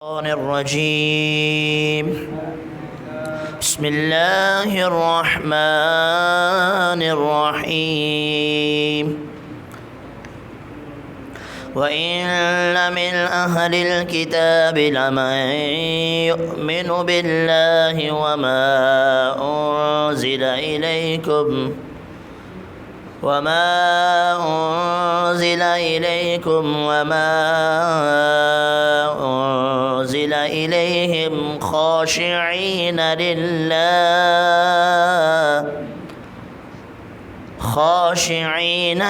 الرجيم بسم الله الرحمن الرحيم وإن من أهل الكتاب لمن يؤمن بالله وما أنزل إليكم وما أنزل إليهم خاشعين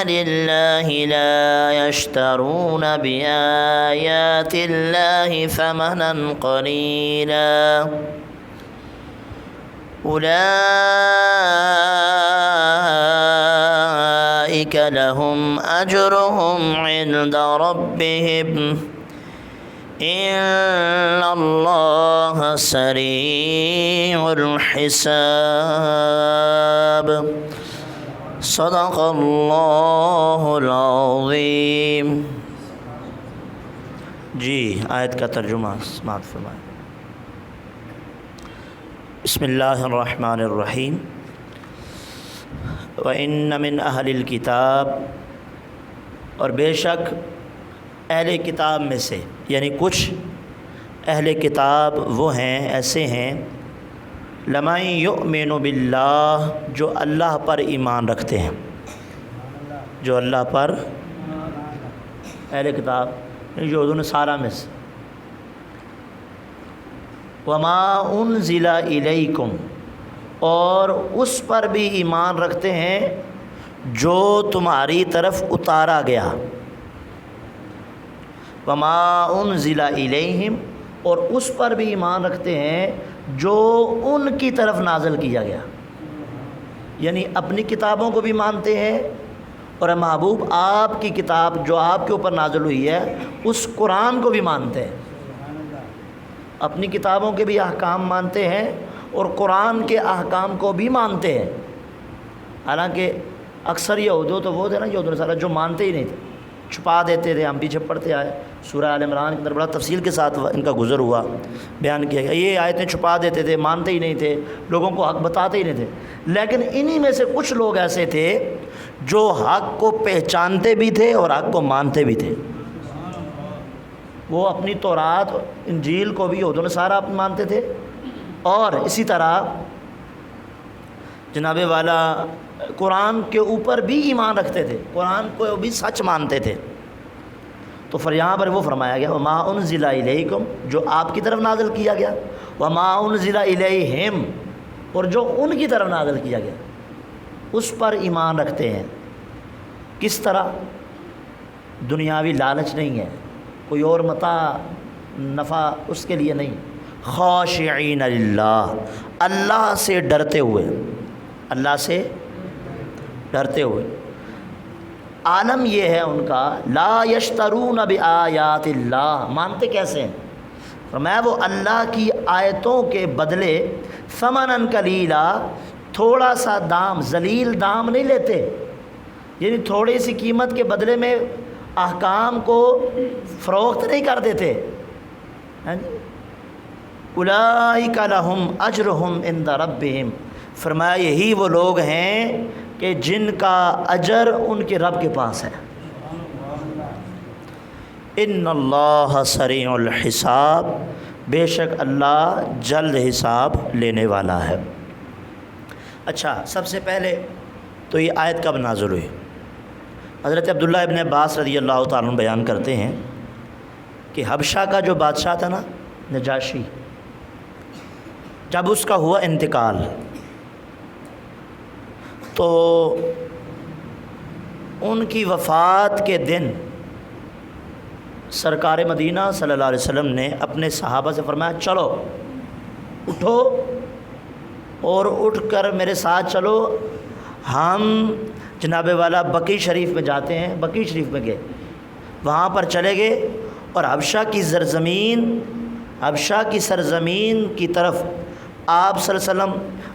لله لا يشترون بآيات الله ثمنا قليلا أولئك لهم أجرهم عند ربهم إن الله سريع الحساب صدق اللہ العظیم۔ جی آیت کا ترجمہ سماعت فرمائیں۔ بسم اللہ الرحمن الرحیم۔ وَإِنَّ مِنْ أَهْلِ الْكِتَابِ، اور بے شک اہل کتاب میں سے، یعنی کچھ اہل کتاب وہ ہیں، ایسے ہیں، لَمَن يُؤْمِنُ بِاللَّهِ، جو اللہ پر ایمان رکھتے ہیں، جو اللہ پر، اہل کتاب یہود و نصارہ میں سے، وَمَا أُنزِلَ إِلَيْكُمْ، اور اس پر بھی ایمان رکھتے ہیں جو تمہاری طرف اتارا گیا، وَمَا أُنزِلَ إِلَيْهِمْ، اور اس پر بھی ایمان رکھتے ہیں جو ان کی طرف نازل کیا گیا، یعنی اپنی کتابوں کو بھی مانتے ہیں، اور اے محبوب آپ کی کتاب جو آپ کے اوپر نازل ہوئی ہے اس قرآن کو بھی مانتے ہیں، اپنی کتابوں کے بھی احکام مانتے ہیں اور قرآن کے احکام کو بھی مانتے ہیں۔ حالانکہ اکثر یہود تو وہ تھے نا، یہود و نصارہ جو مانتے ہی نہیں تھے، چھپا دیتے تھے، ہم پیچھے پڑھتے آئے، سورہ آل عمران کے اندر بڑا تفصیل کے ساتھ ان کا گزر ہوا، بیان کیا گیا، یہ آیتیں چھپا دیتے تھے، مانتے ہی نہیں تھے، لوگوں کو حق بتاتے ہی نہیں تھے۔ لیکن انہی میں سے کچھ لوگ ایسے تھے جو حق کو پہچانتے بھی تھے اور حق کو مانتے بھی تھے، وہ اپنی تورات انجیل کو بھی یہود و نصارہ مانتے تھے، اور اسی طرح جناب والا قرآن کے اوپر بھی ایمان رکھتے تھے، قرآن کو بھی سچ مانتے تھے۔ تو یہاں پر وہ فرمایا گیا وَمَا أُنزِلَ إِلَيْكُمْ، جو آپ کی طرف نازل کیا گیا، وَمَا أُنزِلَ إِلَيْهِمْ، اور جو ان کی طرف نازل کیا گیا اس پر ایمان رکھتے ہیں۔ کس طرح؟ دنیاوی لالچ نہیں ہے، کوئی اور متاع نفع اس کے لیے نہیں، خاشعین للہ، اللہ سے ڈرتے ہوئے، اللہ سے ڈرتے ہوئے۔ عالم یہ ہے ان کا، لا یشترون بآیات اللہ، مانتے کیسے ہیں؟ فرمایا وہ اللہ کی آیتوں کے بدلے ثمنا قلیلا، تھوڑا سا دام، ذلیل دام نہیں لیتے، یعنی تھوڑی سی قیمت کے بدلے میں احکام کو فروخت نہیں کر دیتے۔ اولئک لہم اجرہم عند ربہم، فرمایا یہی وہ لوگ ہیں کہ جن کا اجر ان کے رب کے پاس ہے۔ ان اللہ سریع الحساب، بے شک اللہ جلد حساب لینے والا ہے۔ اچھا، سب سے پہلے تو یہ آیت کب نازل ہوئی؟ حضرت عبداللہ ابن عباس رضی اللہ تعالیٰ عنہ بیان کرتے ہیں کہ حبشہ کا جو بادشاہ تھا نا، نجاشی، جب اس کا ہوا انتقال تو ان کی وفات کے دن سرکار مدینہ صلی اللہ علیہ وسلم نے اپنے صحابہ سے فرمایا چلو اٹھو اور اٹھ کر میرے ساتھ چلو، ہم جناب والا بقیع شریف میں جاتے ہیں۔ بقیع شریف میں گئے، وہاں پر چلے گئے اور حبشہ کی سرزمین کی طرف آپ صلی اللہ علیہ وسلم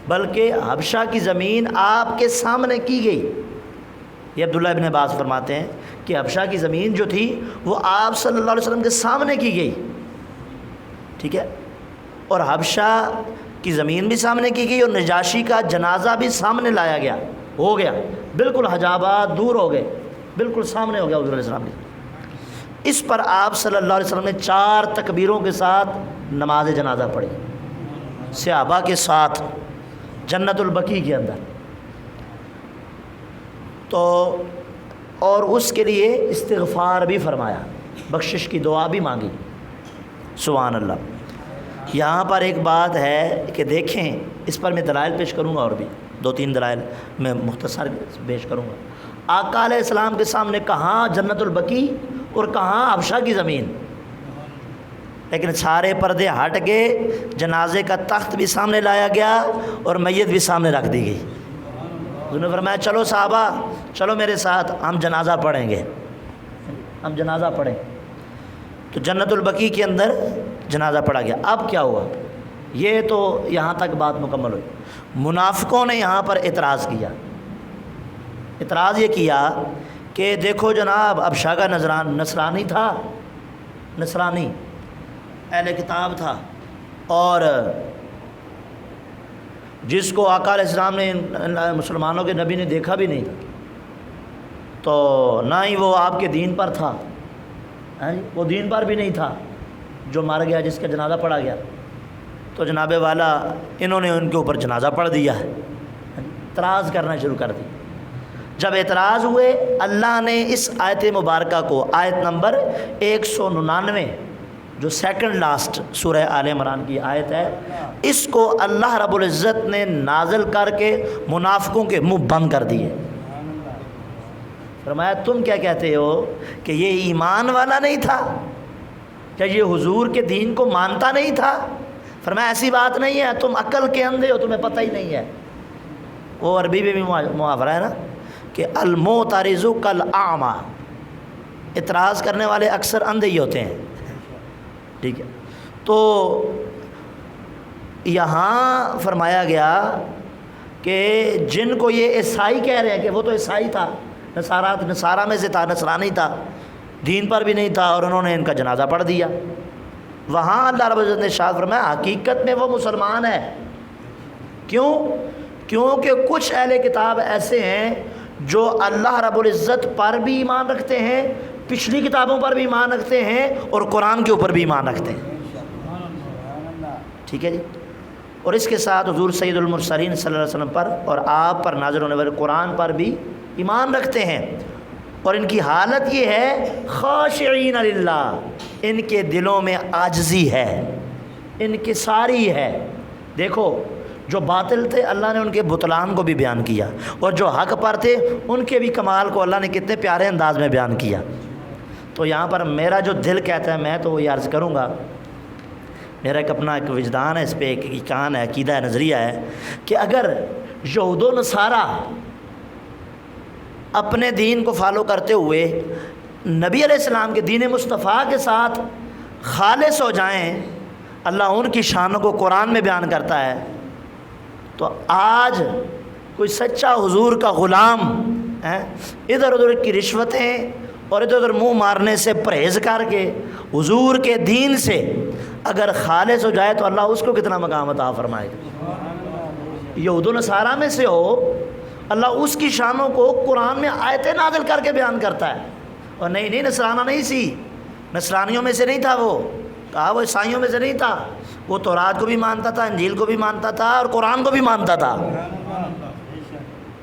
بلکہ حبشہ کی زمین آپ کے سامنے کی گئی۔ یہ عبداللہ ابن عباس فرماتے ہیں کہ حبشہ کی زمین جو تھی وہ آپ صلی اللہ علیہ وسلم کے سامنے کی گئی، ٹھیک ہے، اور حبشہ کی زمین بھی سامنے کی گئی اور نجاشی کا جنازہ بھی سامنے لایا گیا، ہو گیا بالکل، حجابات دور ہو گئے، بالکل سامنے ہو گیا حضور علیہ السلام کی۔ اس پر آپ صلی اللہ علیہ وسلم نے 4 تکبیروں کے ساتھ نماز جنازہ پڑھی صحابہ کے ساتھ جنت البقیع کے اندر، تو اور اس کے لیے استغفار بھی فرمایا، بخشش کی دعا بھی مانگی۔ سبحان اللہ۔ یہاں پر ایک بات ہے کہ دیکھیں، اس پر میں دلائل پیش کروں گا، اور بھی 2-3 دلائل میں مختصر پیش کروں گا۔ آقا علیہ السلام کے سامنے کہاں جنت البقیع اور کہاں حبشہ کی زمین، لیکن سارے پردے ہٹ گئے، جنازے کا تخت بھی سامنے لایا گیا اور میت بھی سامنے رکھ دی گئی۔ انہوں نے فرمایا چلو صحابہ، چلو میرے ساتھ، ہم جنازہ پڑھیں گے، ہم جنازہ پڑھیں۔ تو جنت البقیع کے اندر جنازہ پڑھا گیا۔ اب کیا ہوا؟ یہ تو یہاں تک بات مکمل ہوئی۔ منافقوں نے یہاں پر اعتراض کیا۔ اعتراض یہ کیا کہ دیکھو جناب، حبشہ کا نصرانی تھا، نصرانی اہل کتاب تھا، اور جس کو آقا علیہ السلام نے مسلمانوں کے نبی نے دیکھا بھی نہیں تھا، تو نہ ہی وہ آپ کے دین پر تھا، وہ دین پر بھی نہیں تھا جو مر گیا، جس کا جنازہ پڑھا گیا۔ تو جناب والا انہوں نے ان کے اوپر جنازہ پڑھ دیا ہے، اعتراض کرنا شروع کر دی۔ جب اعتراض ہوئے، اللہ نے اس آیت مبارکہ کو، آیت نمبر 199 جو سیکنڈ لاسٹ سورہ آل عمران کی آیت ہے، اس کو اللہ رب العزت نے نازل کر کے منافقوں کے منہ بند کر دیے۔ فرمایا تم کیا کہتے ہو کہ یہ ایمان والا نہیں تھا، کیا یہ حضور کے دین کو مانتا نہیں تھا؟ فرمایا ایسی بات نہیں ہے، تم عقل کے اندھے ہو، تمہیں پتہ ہی نہیں ہے۔ وہ عربی میں بھی محاورہ ہے نا کہ المعترض کالاعمی، اعتراض کرنے والے اکثر اندھے ہی ہوتے ہیں، ٹھیک ہے۔ تو یہاں فرمایا گیا کہ جن کو یہ عیسائی کہہ رہے ہیں کہ وہ تو عیسائی تھا، نصارہ میں سے تھا، نصرانی تھا، دین پر بھی نہیں تھا، اور انہوں نے ان کا جنازہ پڑھ دیا۔ وہاں اللہ رب العزت نے ارشاد فرمایا حقیقت میں وہ مسلمان ہے۔ کیوں؟ کیونکہ کچھ اہل کتاب ایسے ہیں جو اللہ رب العزت پر بھی ایمان رکھتے ہیں، پچھلی کتابوں پر بھی ایمان رکھتے ہیں، اور قرآن کے اوپر بھی ایمان رکھتے ہیں، ٹھیک ہے جی۔ اور اس کے ساتھ حضور سید المرسلین صلی اللہ علیہ وسلم پر اور آپ پر نازل ہونے والے قرآن پر بھی ایمان رکھتے ہیں، اور ان کی حالت یہ ہے خاشعین للہ، ان کے دلوں میں عاجزی ہے، انکساری ہے۔ دیکھو جو باطل تھے اللہ نے ان کے بطلان کو بھی بیان کیا، اور جو حق پر تھے ان کے بھی کمال کو اللہ نے کتنے پیارے انداز میں بیان کیا۔ تو یہاں پر میرا جو دل کہتا ہے میں تو وہی عرض کروں گا، میرا ایک اپنا ایک وجدان ہے، اس پہ ایک ایقان ہے، عقیدہ ہے، نظریہ ہے کہ اگر یہود و نصارہ اپنے دین کو فالو کرتے ہوئے نبی علیہ السلام کے دین مصطفیٰ کے ساتھ خالص ہو جائیں، اللہ ان کی شانوں کو قرآن میں بیان کرتا ہے، تو آج کوئی سچا حضور کا غلام ادھر ادھر کی رشوتیں اور ادھر ادھر منہ مارنے سے پرہیز کر کے حضور کے دین سے اگر خالص ہو جائے تو اللہ اس کو کتنا مقام عطا فرمائے گا۔ یہود و نصارہ میں سے ہو، اللہ اس کی شانوں کو قرآن میں آیتیں نازل کر کے بیان کرتا ہے، اور نہیں نصرانہ نہیں سی، نصرانیوں میں سے نہیں تھا، وہ کہا وہ عیسائیوں میں سے نہیں تھا، وہ تورات کو بھی مانتا تھا، انجیل کو بھی مانتا تھا، اور قرآن کو بھی مانتا تھا۔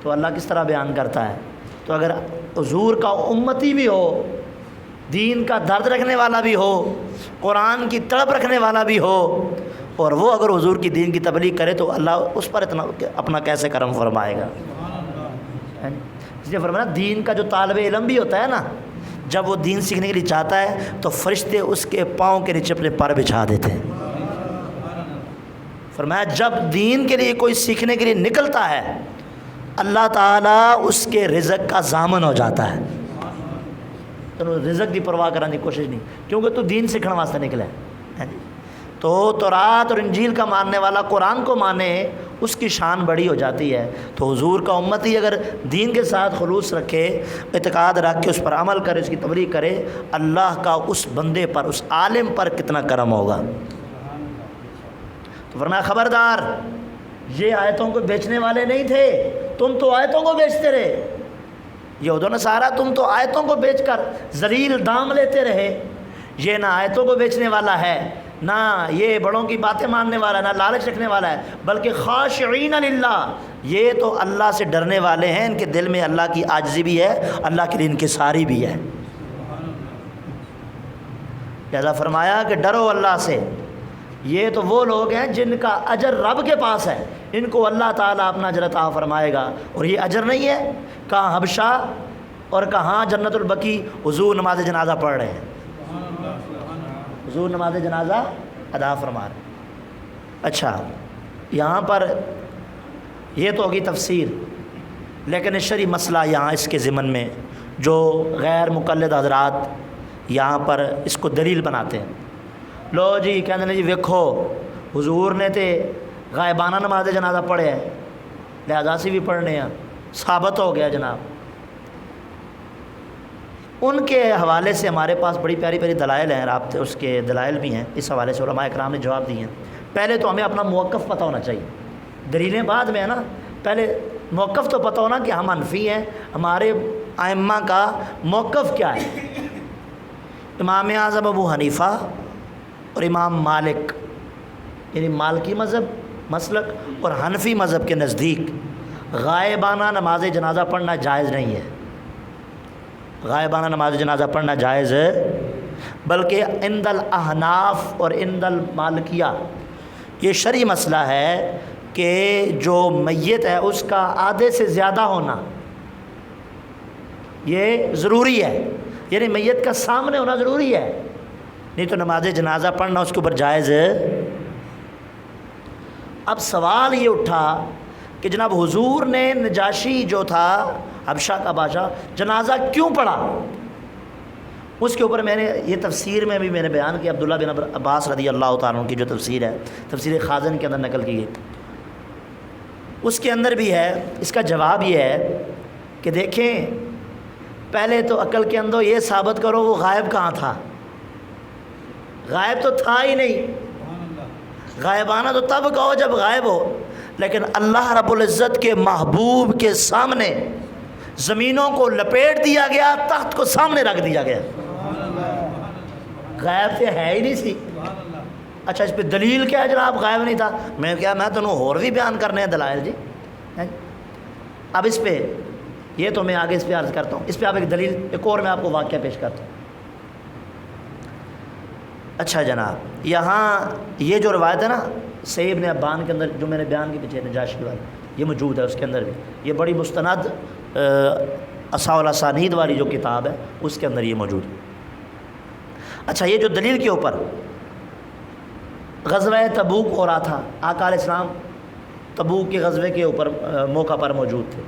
تو اللہ کس طرح بیان کرتا ہے؟ تو اگر حضور کا امتی بھی ہو، دین کا درد رکھنے والا بھی ہو، قرآن کی طلب رکھنے والا بھی ہو، اور وہ اگر حضور کی دین کی تبلیغ کرے تو اللہ اس پر اتنا اپنا کیسے کرم فرمائے گا۔ اس لیے فرمایا دین کا جو طالب علم بھی ہوتا ہے نا، جب وہ دین سیکھنے کے لیے چاہتا ہے تو فرشتے اس کے پاؤں کے نیچے اپنے پر بچھا دیتے ہیں۔ فرمایا جب دین کے لیے کوئی سیکھنے کے لیے نکلتا ہے اللہ تعالیٰ اس کے رزق کا ضامن ہو جاتا ہے، تو رزق کی پرواہ کرنے کی کوشش نہیں، کیونکہ تو دین سیکھنے واسطے نکلا ہے۔ تو تورات اور انجیل کا ماننے والا قرآن کو مانے، اس کی شان بڑی ہو جاتی ہے۔ تو حضور کا امتی اگر دین کے ساتھ خلوص رکھے، اعتقاد رکھ کے اس پر عمل کرے، اس کی تبلیغ کرے، اللہ کا اس بندے پر، اس عالم پر کتنا کرم ہوگا۔ تو فرمایا خبردار، یہ آیتوں کو بیچنے والے نہیں تھے، تم تو آیتوں کو بیچتے رہے، یہود و نصارہ تم تو آیتوں کو بیچ کر ذلیل دام لیتے رہے، یہ نہ آیتوں کو بیچنے والا ہے، نہ یہ بڑوں کی باتیں ماننے والا ہے، نہ لالچ رکھنے والا ہے، بلکہ خاشعین للہ، یہ تو اللہ سے ڈرنے والے ہیں، ان کے دل میں اللہ کی عاجزی بھی ہے، اللہ کے لیے انکساری بھی ہے۔ لہذا فرمایا کہ ڈرو اللہ سے، یہ تو وہ لوگ ہیں جن کا اجر رب کے پاس ہے، ان کو اللہ تعالیٰ اپنا اجر عطا فرمائے گا، اور یہ اجر نہیں ہے کہاں حبشہ اور کہاں جنت البقیع حضور نماز جنازہ پڑھ رہے ہیں، حضور نماز جنازہ ادا فرما رہے ہیں۔ اچھا، یہاں پر یہ تو ہوگی تفسیر، لیکن شرعی مسئلہ یہاں اس کے ضمن میں جو غیر مقلد حضرات یہاں پر اس کو دلیل بناتے ہیں، لو جی کہتے ہیں جی ویکھو حضور نے تے غائبانہ نماز جنازہ پڑھے ہے، لہذا سے بھی پڑھنے ہیں، ثابت ہو گیا جناب۔ ان کے حوالے سے ہمارے پاس بڑی پیاری پیاری دلائل ہیں، رابطے اس کے دلائل بھی ہیں، اس حوالے سے علماء اکرام نے جواب دیے ہیں۔ پہلے تو ہمیں اپنا موقف پتہ ہونا چاہیے، دلیلیں بعد میں ہے نا، پہلے موقف تو پتہ ہونا کہ ہم حنفی ہیں، ہمارے ائمہ کا موقف کیا ہے۔ امام اعظم ابو حنیفہ اور امام مالک، یعنی مالکی مذہب مسلک اور حنفی مذہب کے نزدیک غائبانہ نماز جنازہ پڑھنا جائز نہیں ہے، غائبانہ نماز جنازہ پڑھنا جائز ہے، بلکہ عند الاحناف اور عند المالکیہ یہ شرعی مسئلہ ہے کہ جو میت ہے اس کا آدھے سے زیادہ ہونا یہ ضروری ہے، یعنی میت کا سامنے ہونا ضروری ہے، نہیں تو نماز جنازہ پڑھنا اس کے اوپر جائز ہے۔ اب سوال یہ اٹھا کہ جناب حضور نے نجاشی جو تھا حبشہ کا بادشاہ جنازہ کیوں پڑھا؟ اس کے اوپر میں نے یہ تفسیر میں بھی میں نے بیان کیا، عبداللہ بن عباس رضی اللہ تعالیٰ عنہ کی جو تفسیر ہے، تفسیر خازن کے اندر نقل کی گئی، اس کے اندر بھی ہے۔ اس کا جواب یہ ہے کہ دیکھیں، پہلے تو عقل کے اندر یہ ثابت کرو وہ غائب کہاں تھا، غائب تو تھا ہی نہیں، غائبانہ تو تب کہو جب غائب ہو، لیکن اللہ رب العزت کے محبوب کے سامنے زمینوں کو لپیٹ دیا گیا، تخت کو سامنے رکھ دیا گیا، غائب سے ہے ہی نہیں سی۔ اچھا اس پہ دلیل کیا ہے جناب غائب نہیں تھا؟ میں تمہیں اور بھی بیان کرنے ہیں دلائل جی۔ اب اس پہ یہ تو میں آگے اس پہ عرض کرتا ہوں، اس پہ آپ ایک دلیل ایک اور میں آپ کو واقعہ پیش کرتا ہوں۔ اچھا جناب، یہاں یہ جو روایت ہے نا صحیح ابن حبان کے اندر جو میں نے بیان کی پیچھے نجاشی والی، یہ موجود ہے، اس کے اندر بھی یہ بڑی مستند اصحاح الاسانید والی جو کتاب ہے اس کے اندر یہ موجود ہے۔ اچھا، یہ جو دلیل کے اوپر غزوہ تبوک ہو رہا تھا، آقا علیہ السلام تبوک کے غزوے کے اوپر موقع پر موجود تھے،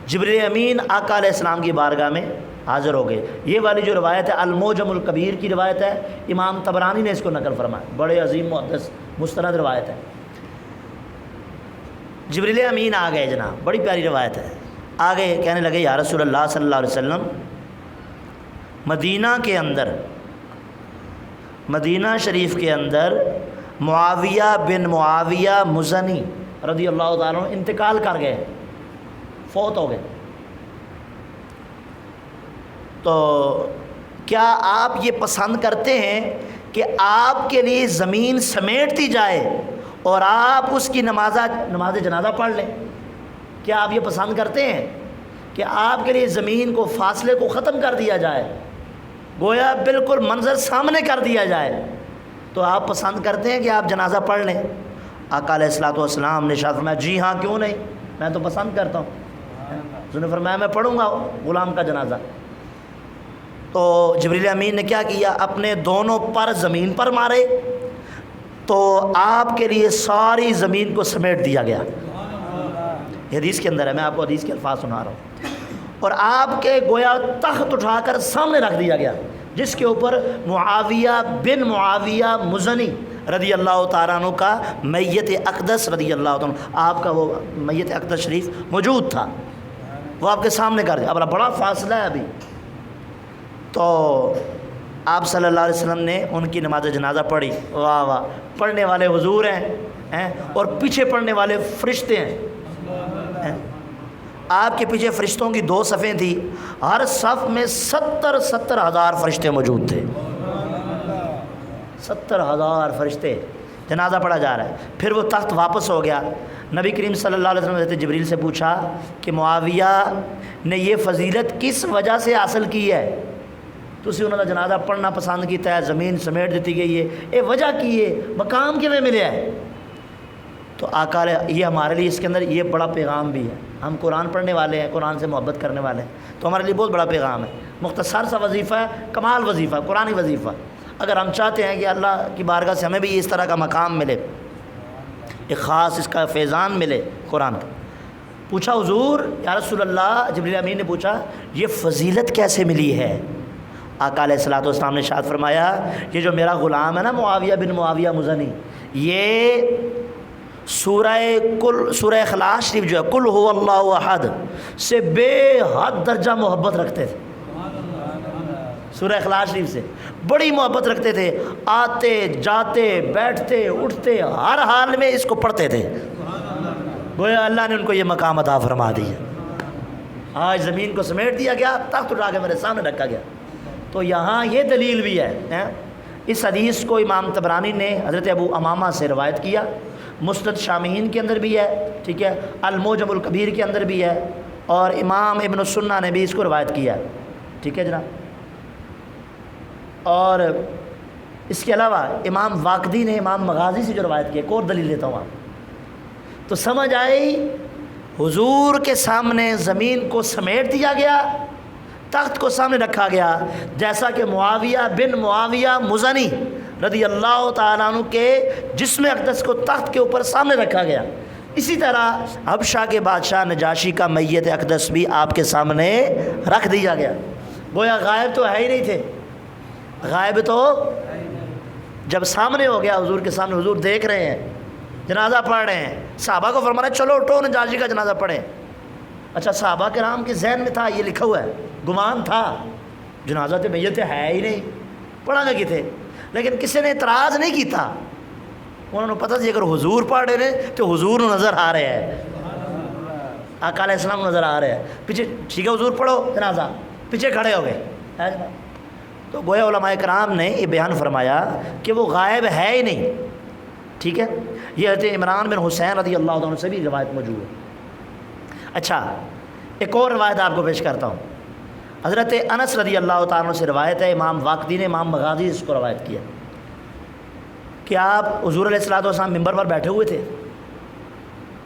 جبریل امین آقا علیہ السلام کی بارگاہ میں حاضر ہو گئے۔ یہ والی جو روایت ہے الموجم الکبیر کی روایت ہے، امام طبرانی نے اس کو نقل فرمایا، بڑے عظیم محدث مستند روایت ہے۔ جبریل امین آ گئے جناب، بڑی پیاری روایت ہے، آ گئے کہنے لگے یا رسول اللہ صلی اللہ علیہ وسلم، مدینہ کے اندر، مدینہ شریف کے اندر معاویہ بن معاویہ مزنی رضی اللہ تعالیٰ عنہ انتقال کر گئے، فوت ہو گئے، تو کیا آپ یہ پسند کرتے ہیں کہ آپ کے لیے زمین سمیٹ دی جائے اور آپ اس کی نماز جنازہ پڑھ لیں؟ کیا آپ یہ پسند کرتے ہیں کہ آپ کے لیے زمین کو فاصلے کو ختم کر دیا جائے، گویا بالکل منظر سامنے کر دیا جائے، تو آپ پسند کرتے ہیں کہ آپ جنازہ پڑھ لیں؟ آقا علیہ الصلوۃ والسلام نے ارشاد فرمایا جی ہاں، کیوں نہیں، میں تو پسند کرتا ہوں۔ انہوں نے فرمایا میں پڑھوں گا غلام کا جنازہ۔ تو جبریل امین نے کیا کیا، اپنے دونوں پر زمین پر مارے، تو آپ کے لیے ساری زمین کو سمیٹ دیا گیا۔ یہ حدیث کے اندر ہے، میں آپ کو حدیث کے الفاظ سنا رہا ہوں۔ اور آپ کے گویا تخت اٹھا کر سامنے رکھ دیا گیا، جس کے اوپر معاویہ بن معاویہ مزنی رضی اللہ تعالیٰ عنہ کا میت اقدس رضی اللہ تعالیٰ عنہ، آپ کا وہ میت اقدس شریف موجود تھا، وہ آپ کے سامنے کر دیا۔ اب بڑا فاصلہ ہے ابھی، تو آپ صلی اللہ علیہ وسلم نے ان کی نماز جنازہ پڑھی. واہ واہ، پڑھنے والے حضور ہیں اور پیچھے پڑھنے والے فرشتے ہیں. آپ کے پیچھے فرشتوں کی 2 صفیں تھیں، ہر صف میں 70,000 فرشتے موجود تھے. 70,000 فرشتے. جنازہ پڑھا جا رہا ہے. پھر وہ تخت واپس ہو گیا. نبی کریم صلی اللہ علیہ وسلم نے حضرت جبریل سے پوچھا کہ معاویہ نے یہ فضیلت کس وجہ سے حاصل کی ہے؟ تسی انہوں نے جنازہ پڑھنا پسند کیتا ہے، زمین سمیٹ دیتی گئی ہے، یہ وجہ کی ہے، مقام کیویں ملیا ہے؟ تو آقا یہ ہمارے لیے اس کے اندر یہ بڑا پیغام بھی ہے. ہم قرآن پڑھنے والے ہیں، قرآن سے محبت کرنے والے ہیں، تو ہمارے لیے بہت بڑا پیغام ہے. مختصر سا وظیفہ ہے، کمال وظیفہ، قرآنی وظیفہ. اگر ہم چاہتے ہیں کہ اللہ کی بارگاہ سے ہمیں بھی اس طرح کا مقام ملے، ایک خاص اس کا فیضان ملے قرآن کا. پوچھا حضور یا رسول اللہ، جبریل امین نے پوچھا یہ فضیلت کیسے ملی ہے؟ آقا علیہ الصلوۃ والسلام نے ارشاد فرمایا یہ جو میرا غلام ہے نا معاویہ بن معاویہ مزنی، یہ سورہ اخلاص شریف جو ہے قل هو اللہ احد سے بے حد درجہ محبت رکھتے تھے. سورہ اخلاص شریف سے بڑی محبت رکھتے تھے. آتے جاتے بیٹھتے اٹھتے ہر حال میں اس کو پڑھتے تھے. گویا اللہ نے ان کو یہ مقام عطا فرما دیا. آج زمین کو سمیٹ دیا گیا، تخت اٹھا کے میرے سامنے رکھا گیا. تو یہاں یہ دلیل بھی ہے. اس حدیث کو امام طبرانی نے حضرت ابو امامہ سے روایت کیا، مسند شامعین کے اندر بھی ہے، ٹھیک ہے، المعجم الکبیر کے اندر بھی ہے، اور امام ابن السنہ نے بھی اس کو روایت کیا ہے. ٹھیک ہے جناب. اور اس کے علاوہ امام واقدی نے امام مغازی سے جو روایت کی ہے، ایک اور دلیل دیتا ہوں آپ. تو سمجھ آئی حضور کے سامنے زمین کو سمیٹ دیا گیا، تخت کو سامنے رکھا گیا، جیسا کہ معاویہ بن معاویہ مزنی رضی اللہ تعالیٰ عنہ کے جسم اقدس کو تخت کے اوپر سامنے رکھا گیا. اسی طرح حبشہ کے بادشاہ نجاشی کا میت اقدس بھی آپ کے سامنے رکھ دیا گیا. گویا غائب تو ہے ہی نہیں تھے. غائب تو جب سامنے ہو گیا حضور کے سامنے، حضور دیکھ رہے ہیں، جنازہ پڑھ رہے ہیں. صحابہ کو فرمانا چلو اٹھو نجاشی کا جنازہ پڑھیں. اچھا صحابہ کرام کے ذہن میں تھا، یہ لکھا ہوا ہے، گمان تھا جنازہ تو میت ہے ہی نہیں، پڑھا گا کتنے. لیکن کسی نے اعتراض نہیں کیتا. انہوں نے پتہ تھی اگر حضور پڑھ رہے ہیں تو حضور نظر آ رہے ہیں، آقا علیہ السلام نظر آ رہے ہیں پیچھے. ٹھیک ہے حضور پڑھو جنازہ، پیچھے کھڑے ہو گئے. تو گویا علماء کرام نے یہ بیان فرمایا کہ وہ غائب ہے ہی نہیں. ٹھیک ہے. یہ حضرت عمران بن حسین رضی اللہ عنہ سے بھی روایت موجود ہے. اچھا ایک اور روایت آپ کو پیش کرتا ہوں. حضرت انس رضی اللہ تعالیٰ عنہ سے روایت ہے، امام واقدی نے امام مغازی اس کو روایت کیا کہ آپ حضور علیہ الصلوۃ والسلام ممبر پر بیٹھے ہوئے تھے،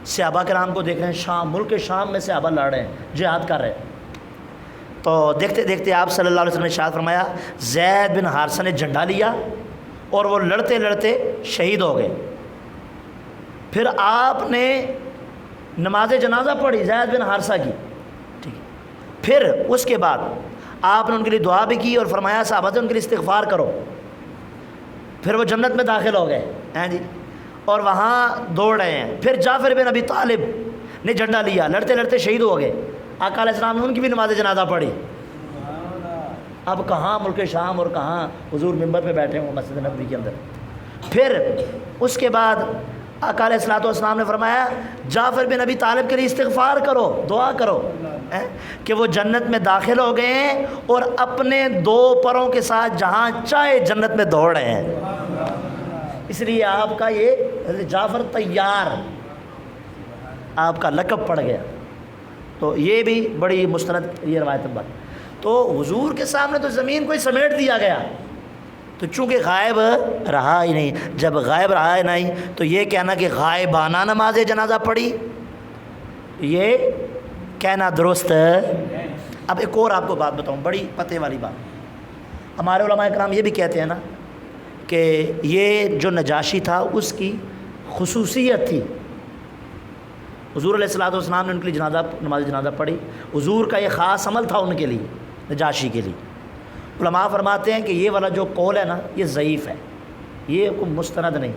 صحابہ کرام کو دیکھ رہے ہیں، شام ملک شام میں صحابہ لڑ رہے ہیں، جہاد کر رہے ہیں. تو دیکھتے دیکھتے آپ صلی اللہ علیہ وسلم نے ارشاد فرمایا زید بن حارثہ نے جھنڈا لیا اور وہ لڑتے لڑتے شہید ہو گئے. پھر آپ نے نماز جنازہ پڑھی زید بن حارثہ کی. ٹھیک ہے. پھر اس کے بعد آپ نے ان کے لیے دعا بھی کی اور فرمایا صحابہ سے ان کے لیے استغفار کرو. پھر وہ جنت میں داخل ہو گئے ہیں جی، اور وہاں دوڑ رہے ہیں. پھر جعفر بن ابی طالب نے جھنڈا لیا، لڑتے لڑتے شہید ہو گئے. آقا علیہ السلام نے ان کی بھی نماز جنازہ پڑھی. اب کہاں ملک شام اور کہاں حضور ممبر پہ بیٹھے ہوں مسجد نبوی کے اندر. پھر اس کے بعد آقا علیہ الصلوۃ والسلام نے فرمایا جعفر بن ابی طالب کے لیے استغفار کرو، دعا کرو کہ وہ جنت میں داخل ہو گئے ہیں اور اپنے 2 پروں کے ساتھ جہاں چاہے جنت میں دوڑ رہے ہیں. اس لیے آپ کا یہ جعفر طیار آپ کا لقب پڑ گیا. تو یہ بھی بڑی مستند یہ روایت بات. تو حضور کے سامنے تو زمین کو ہی سمیٹ دیا گیا، تو چونکہ غائب رہا ہی نہیں. جب غائب رہا ہی نہیں تو یہ کہنا کہ غائبانہ نماز جنازہ پڑھی، یہ کہنا درست. اب ایک اور آپ کو بات بتاؤں، بڑی پتے والی بات. ہمارے علماء کرام یہ بھی کہتے ہیں نا کہ یہ جو نجاشی تھا اس کی خصوصیت تھی. حضور علیہ الصلوۃ والسلام نے ان کے لیے نماز جنازہ پڑھی. حضور کا یہ خاص عمل تھا ان کے لیے، نجاشی کے لیے. علماء فرماتے ہیں کہ یہ والا جو قول ہے نا یہ ضعیف ہے، یہ کوئی مستند نہیں.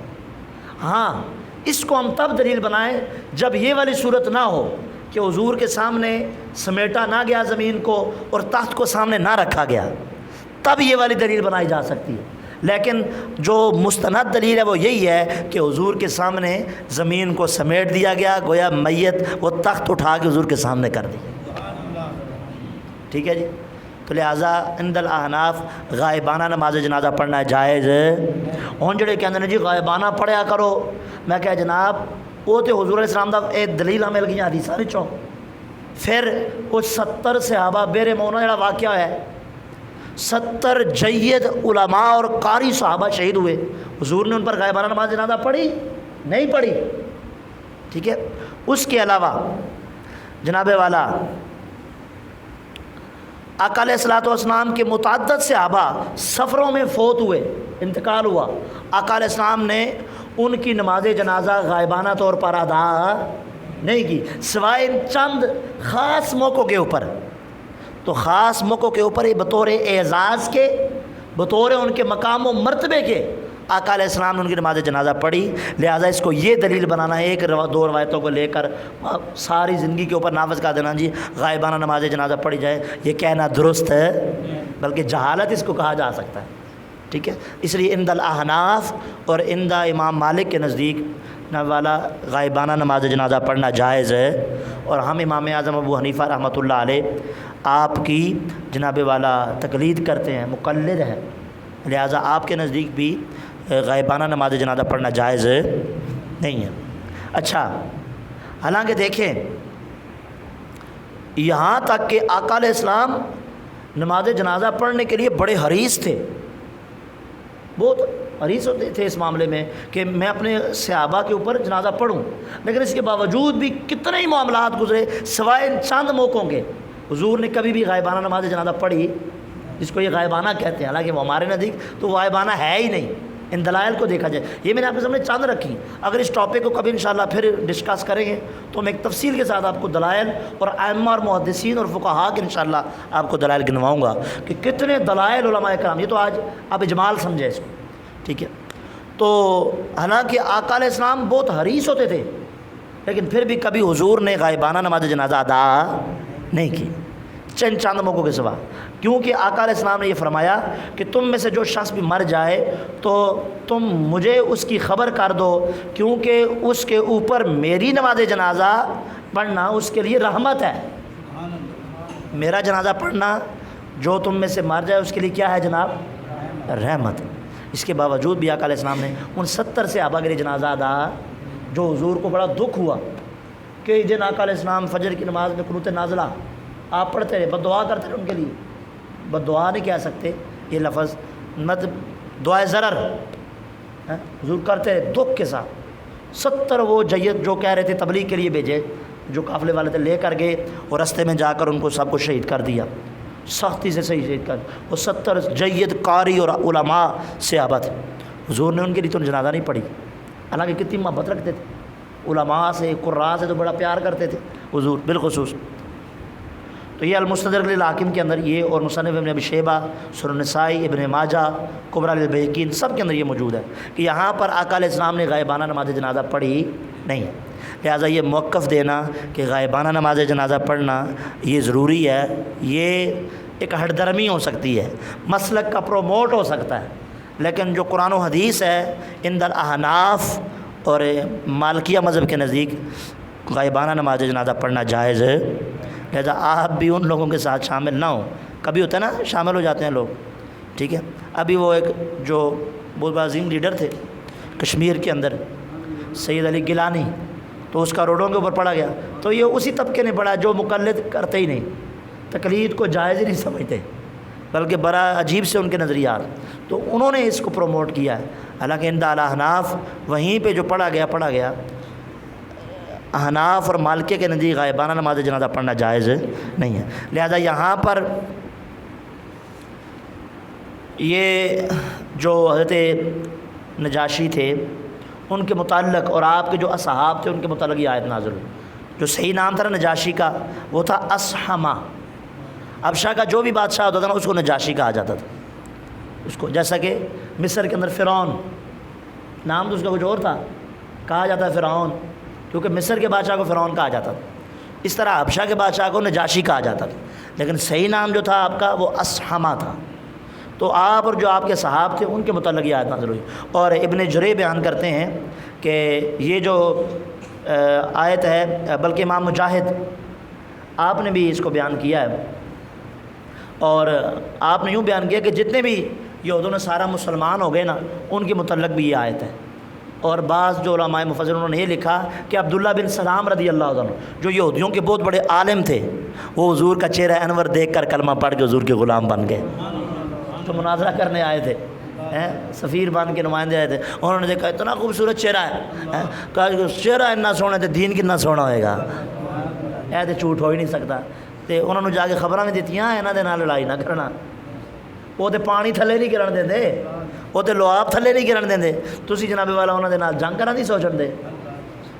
ہاں اس کو ہم تب دلیل بنائیں جب یہ والی صورت نہ ہو کہ حضور کے سامنے سمیٹا نہ گیا زمین کو اور تخت کو سامنے نہ رکھا گیا. تب یہ والی دلیل بنائی جا سکتی ہے۔ لیکن جو مستند دلیل ہے وہ یہی ہے کہ حضور کے سامنے زمین کو سمیٹ دیا گیا، گویا میت وہ تخت اٹھا کے حضور کے سامنے کر دیا۔ ٹھیک ہے جی، تو لہٰذا عند الاحناف غائبانہ نماز جنازہ پڑھنا جائز ہے۔ ہوں جڑے کہتے ہیں جی غائبانہ پڑھیا کرو، میں کہا جناب وہ تو حضور علیہ السلام دا ایک دلیل مل گئی حدیثاں وچوں، پھر وہ 70 صحابہ بیر مونا جڑا واقعہ ہے، 70 جید علماء اور قاری صحابہ شہید ہوئے، حضور نے ان پر غائبانہ نماز جنازہ پڑھی نہیں پڑھی؟ ٹھیک ہے۔ اس کے علاوہ جناب والا آقا علیہ الصلوۃ والسلام کے متعدد صحابہ سفروں میں فوت ہوئے، انتقال ہوا، آقا علیہ السلام نے ان کی نماز جنازہ غائبانہ طور پر ادا نہیں کی، سوائے ان چند خاص موقعوں کے اوپر۔ تو خاص موقعوں کے اوپر بطور اعزاز کے، بطور ان کے مقام و مرتبے کے آقا علیہ السلام نے ان کی نماز جنازہ پڑھی، لہٰذا اس کو یہ دلیل بنانا ہے ایک دو روایتوں کو لے کر ساری زندگی کے اوپر نافذ کر دینا جی غائبانہ نماز جنازہ پڑھی جائے، یہ کہنا درست ہے، بلکہ جہالت اس کو کہا جا سکتا ہے۔ ٹھیک ہے، اس لیے عند الاحناف اور عند امام مالک کے نزدیک والا غائبانہ نماز جنازہ پڑھنا جائز ہے، اور ہم امام اعظم ابو حنیفہ رحمۃ اللہ علیہ آپ کی جناب والا تقلید کرتے ہیں، مقلد ہیں، لہٰذا آپ کے نزدیک بھی غائبانہ نماز جنازہ پڑھنا جائز نہیں ہے۔ اچھا، حالانکہ دیکھیں یہاں تک کہ آقا علیہ السلام نماز جنازہ پڑھنے کے لیے بڑے حریص تھے، بہت حریص ہوتے تھے اس معاملے میں کہ میں اپنے صحابہ کے اوپر جنازہ پڑھوں، لیکن اس کے باوجود بھی کتنے ہی معاملات گزرے، سوائے ان چند موقعوں کے حضور نے کبھی بھی غائبانہ نماز جنازہ پڑھی جس کو یہ غائبانہ کہتے ہیں، حالانکہ وہ ہمارے نزدیک تو وہ غائبانہ ہے ہی نہیں۔ ان دلائل کو دیکھا جائے، یہ میں نے آپ کے سامنے چند رکھی، اگر اس ٹاپک کو کبھی انشاءاللہ پھر ڈسکس کریں گے تو میں ایک تفصیل کے ساتھ آپ کو دلائل اور ائمہ اور محدثین اور فقہاء کے انشاءاللہ آپ کو دلائل گنواؤں گا کہ کتنے دلائل علماء کرام، یہ تو آج آپ اجمال سمجھیں اس کو، ٹھیک ہے۔ تو حالانکہ آقا علیہ السلام بہت حریص ہوتے تھے، لیکن پھر بھی کبھی حضور نے غائبانہ نماز جنازہ ادا نہیں کی، چند موقعوں کے سوا، کیونکہ آقا علیہ السلام نے یہ فرمایا کہ تم میں سے جو شخص بھی مر جائے تو تم مجھے اس کی خبر کر دو، کیونکہ اس کے اوپر میری نماز جنازہ پڑھنا اس کے لیے رحمت ہے۔ میرا جنازہ پڑھنا جو تم میں سے مر جائے اس کے لیے کیا ہے جناب؟ رحمت۔ اس کے باوجود بھی آقا علیہ السلام نے ان 70 صحابہ کے لیے جنازہ ادا، جو حضور کو بڑا دکھ ہوا کہ جن آقا علیہ السلام فجر کی نماز میں قنوت نازلہ آپ پڑھتے رہے، بد دعا کرتے رہے ان کے لیے، بد دعا نہیں کہہ سکتے یہ لفظ، مطلب دعائے ضرر حضور کرتے رہے دکھ کے ساتھ۔ 70 وہ جید جو کہہ رہے تھے تبلیغ کے لیے بھیجے، جو قافلے والے تھے، لے کر گئے اور رستے میں جا کر ان کو سب کو شہید کر دیا، سختی سے شہید کر، وہ 70 جید قاری اور علماء صحابہ تھے، حضور نے ان کے لیے تو جنازہ نہیں پڑھی، حالانکہ کتنی محبت رکھتے تھے علماء سے، قراء سے تو بڑا پیار کرتے تھے حضور بالخصوص۔ تو یہ المستدرک للحاکم کے اندر یہ، اور مصنف ابن ابی شیبہ، سنن نسائی، ابن ماجہ، کبریٰ للبیہقی، سب کے اندر یہ موجود ہے کہ یہاں پر آقا علیہ السلام نے غائبانہ نماز جنازہ پڑھی نہیں ہے، لہٰذا یہ موقف دینا کہ غائبانہ نماز جنازہ پڑھنا یہ ضروری ہے، یہ ایک ہٹ درمی ہو سکتی ہے، مسلک کا پروموٹ ہو سکتا ہے، لیکن جو قرآن و حدیث ہے عند الاحناف اور مالکیہ مذہب کے نزدیک غائبانہ نماز جنازہ پڑھنا جائز ہے، لہذا آپ بھی ان لوگوں کے ساتھ شامل نہ ہوں۔ کبھی ہوتا ہے نا شامل ہو جاتے ہیں لوگ، ٹھیک ہے۔ ابھی وہ ایک جو بہت بڑا عظیم لیڈر تھے کشمیر کے اندر، سید علی گیلانی، تو اس کا روڈوں کے اوپر پڑا گیا، تو یہ اسی طبقے نے پڑھا جو مقلد کرتے ہی نہیں، تقلید کو جائز ہی نہیں سمجھتے، بلکہ بڑا عجیب سے ان کے نظریات، تو انہوں نے اس کو پروموٹ کیا ہے، حالانکہ عند الاحناف وہیں پہ جو پڑھا گیا احناف اور مالکیہ کے نزدیک غائبانہ نماز جنازہ پڑھنا جائز نہیں ہے، لہذا یہاں پر یہ جو حضرت نجاشی تھے ان کے متعلق اور آپ کے جو اصحاب تھے ان کے متعلق یہ آیت نازل ہوئی، جو صحیح نام تھا نا نجاشی کا وہ تھا اصحمہ، ابشا کا جو بھی بادشاہ ہوتا تھا نا اس کو نجاشی کہا جاتا تھا، اس کو جیسا کہ مصر کے اندر فرعون نام تو اس کا کچھ اور تھا، کہا جاتا ہے فرعون، کیونکہ مصر کے بادشاہ کو فرعون کہا جاتا تھا، اس طرح حبشہ کے بادشاہ کو نجاشی کہا جاتا تھا، لیکن صحیح نام جو تھا آپ کا وہ اصحمہ تھا۔ تو آپ اور جو آپ کے صحاب تھے ان کے متعلق یہ آیت نازل ہوئی۔ اور ابن جریر بیان کرتے ہیں کہ یہ جو آیت ہے، بلکہ امام مجاہد آپ نے بھی اس کو بیان کیا ہے، اور آپ نے یوں بیان کیا کہ جتنے بھی یہود و نصارہ مسلمان ہو گئے نا، ان کے متعلق بھی یہ آیت ہے۔ اور بعض جو علماء مفسرین انہوں نے یہ لکھا کہ عبداللہ بن سلام رضی اللہ عنہ جو یہودیوں کے بہت بڑے عالم تھے، وہ حضور کا چہرہ انور دیکھ کر کلمہ پڑھ کے حضور کے غلام بن گئے، جو مناظرہ کرنے آئے تھے، سفیر بن کے نمائندے آئے تھے، انہوں نے دیکھا اتنا خوبصورت چہرہ ہے، کہا کہ چہرہ اتنا سونا ہے تو دین کتنا سونا ہوئے گا، تو جھوٹ ہو ہی نہیں سکتا۔ تو انہوں نے جا کے خبراں بھی دیتیاں انہاں دے نال لڑائی نہ کرنا، وہ تو پانی تھلے نہیں کرن دیندے، وہ تو لواب تھلے نہیں کرن دیندے، تسی جناب والا انہاں دے نال جنگ کرن نہیں سوچن دے۔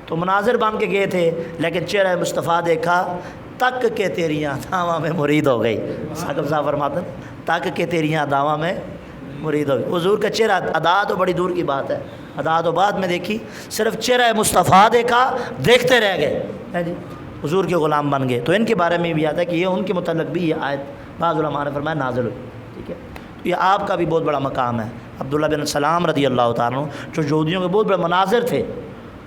تو مناظر بن کے گئے تھے، لیکن چہرہ مصطفیٰ دیکھا تک کہ تیریاں دعواں میں مرید ہو گئی۔ ثاقب صاحب فرماتے ہیں تک کہ تیریاں دعواں میں مرید ہو گئی۔ حضور کا چہرہ، ادا تو بڑی دور کی بات ہے، ادا تو بعد میں دیکھی، صرف چہرہ مصطفیٰ دیکھا، دیکھتے رہ گئے، ہے جی، حضور کے غلام بن گئے۔ تو ان کے بارے میں بھی آتا ہے کہ یہ ان کے متعلق بھی یہ آیت بعض علماء نے فرمایا نازل ہوئی، ٹھیک ہے۔ تو یہ آپ کا بھی بہت بڑا مقام ہے، عبداللہ بن سلام رضی اللہ تعالیٰ عنہ جو یہودیوں کے بہت بڑے مناظر تھے،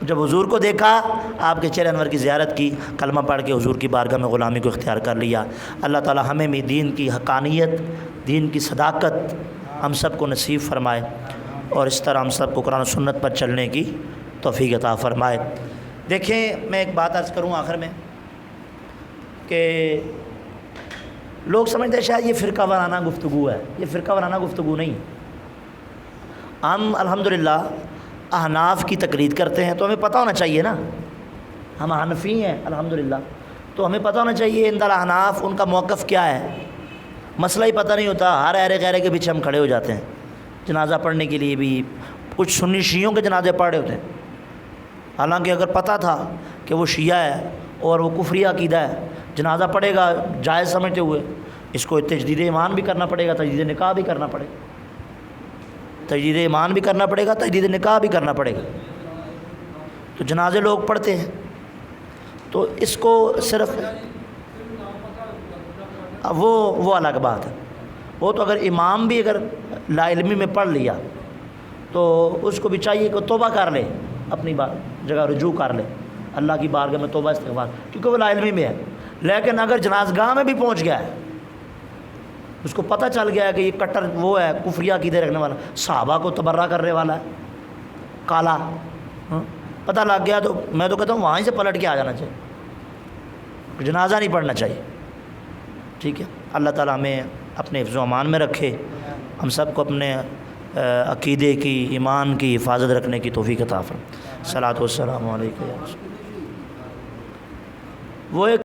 جب حضور کو دیکھا، آپ کے چہرہ انور کی زیارت کی، کلمہ پڑھ کے حضور کی بارگاہ میں غلامی کو اختیار کر لیا۔ اللہ تعالیٰ ہمیں بھی دین کی حقانیت، دین کی صداقت ہم سب کو نصیب فرمائے، اور اس طرح ہم سب کو قرآن و سنت پر چلنے کی توفیق عطا فرمائے۔ دیکھیں، میں ایک بات عرض کروں آخر میں کہ لوگ سمجھتے ہیں شاید یہ فرقہ وارانہ گفتگو ہے، یہ فرقہ وارانہ گفتگو نہیں۔ ہم الحمدللہ احناف کی تقلید کرتے ہیں، تو ہمیں پتہ ہونا چاہیے نا، ہم حنفی ہیں الحمدللہ، تو ہمیں پتہ ہونا چاہیے عند الاحناف ان کا موقف کیا ہے۔ مسئلہ ہی پتہ نہیں ہوتا، ہر ایرے غیرے کے پیچھے ہم کھڑے ہو جاتے ہیں۔ جنازہ پڑھنے کے لیے بھی کچھ سنی شیعوں کے جنازے پڑھ رہے ہوتے ہیں، حالانکہ اگر پتہ تھا کہ وہ شیعہ ہے اور وہ کفری عقیدہ ہے، جنازہ پڑھے گا جائز سمجھتے ہوئے، اس کو تجدید ایمان بھی کرنا پڑے گا، تجدید نکاح بھی کرنا پڑے گا، تجدید ایمان بھی کرنا پڑے گا، تجدید نکاح بھی کرنا پڑے گا۔ تو جنازے لوگ پڑھتے ہیں، تو اس کو صرف وہ الگ بات ہے۔ وہ تو اگر امام بھی اگر لا علمی میں پڑھ لیا تو اس کو بھی چاہیے کہ توبہ کر لے، اپنی جگہ رجوع کر لے اللہ کی بارگاہ میں، توبہ استغفار، کیونکہ وہ لا علمی میں ہے۔ لیکن اگر جنازگاہ میں بھی پہنچ گیا ہے، اس کو پتہ چل گیا ہے کہ یہ کٹر وہ ہے، کفری عقیدے رکھنے والا، صحابہ کو تبرہ کرنے والا ہے، کالا، پتہ لگ گیا، تو میں تو کہتا ہوں وہیں سے پلٹ کے آ جانا چاہیے، جنازہ نہیں پڑھنا چاہیے، ٹھیک ہے۔ اللہ تعالیٰ ہمیں اپنے حفظ و امان میں رکھے، ہم سب کو اپنے عقیدے کی، ایمان کی حفاظت رکھنے کی توفیق عطا فرمائے۔ صلاۃ والسلام علیکم۔ وہ ایک